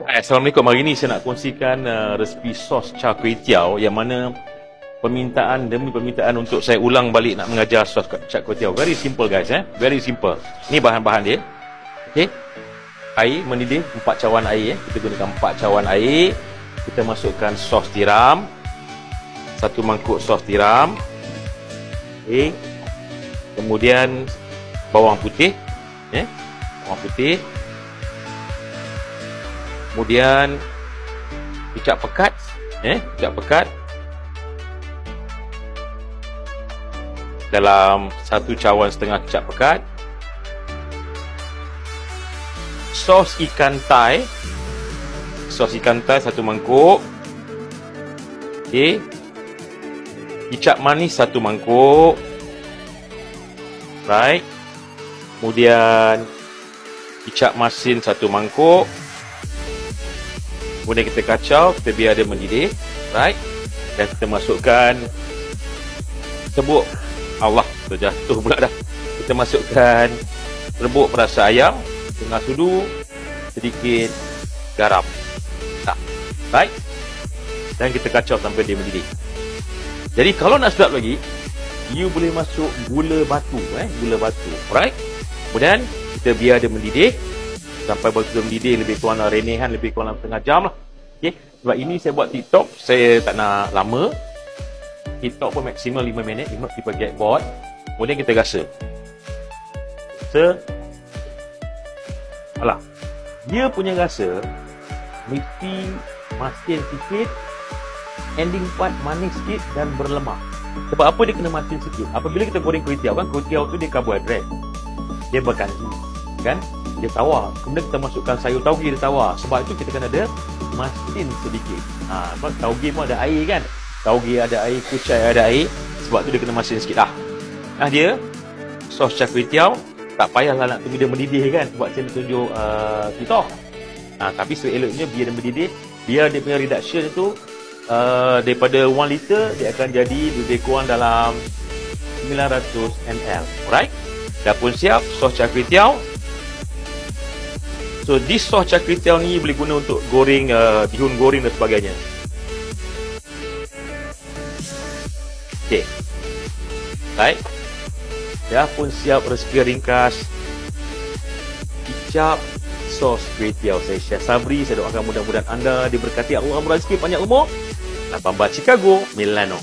Assalamualaikum. Hari ini saya nak kongsikan resepi sos char kway teow yang mana permintaan demi permintaan untuk saya ulang balik nak mengajar sos char kway teow. Very simple guys, very simple. Ni bahan-bahan dia. Okey. Air mendidih 4 cawan air. Kita gunakan 4 cawan air. Kita masukkan sos tiram. 1 mangkuk sos tiram. Okey. Kemudian bawang putih, bawang putih. Kemudian kicap pekat, kicap pekat dalam 1 cawan setengah kicap pekat. Sos ikan tai 1 mangkuk. Okey. Kicap manis 1 mangkuk. Right. Kemudian kicap masin 1 mangkuk. Kemudian kita kacau, kita biar dia mendidih, right? Dan kita masukkan serbuk. Allah, terjatuh pula dah. Kita masukkan serbuk perasa ayam, setengah sudu, sedikit garam. Right? Dan kita kacau sampai dia mendidih. Jadi kalau nak sedap lagi, you boleh masuk gula batu, gula batu, right? Kemudian kita biar dia mendidih sampai betul mendidih, lebih kurang renehan lebih kurang setengah jam lah. Okey, sebab ini saya buat TikTok, saya tak nak lama. TikTok pun maksimal 5 minit, if not people get bored. Kemudian kita rasa. Alah, dia punya rasa mesti masin sikit, ending part manis sikit dan berlemak. Sebab apa dia kena masin sikit? Apabila kita goreng kuih tiaw kan, kuih tiaw tu dia karbohidrat, dia berkandung kan, dia tawar. Kemudian kita masukkan sayur tauge, dia tawar. Sebab itu kita kena ada masin sedikit. Sebab tauge pun ada air kan, tauge ada air, kucai ada air. Sebab tu dia kena masin sikit lah. Dia sos char kway teow tak payahlah nak tunggu dia mendidih kan, sebab saya tunjuk TikTok. Tapi seeloknya biar dia mendidih, biar dia punya reduction tu daripada 1 liter dia akan jadi lebih kurang dalam 900 ml. Alright, dah pun siap sos char kway teow. So this sos char kway teow ni boleh guna untuk goreng, bihun goreng dan sebagainya. Okay, right, dah pun siap resepi ringkas kicap sos kway teow. Saya Chef Sabri. Saya doakan mudah-mudahan anda diberkati Allah, rezeki, panjang umur. 18 Chicago, Milano.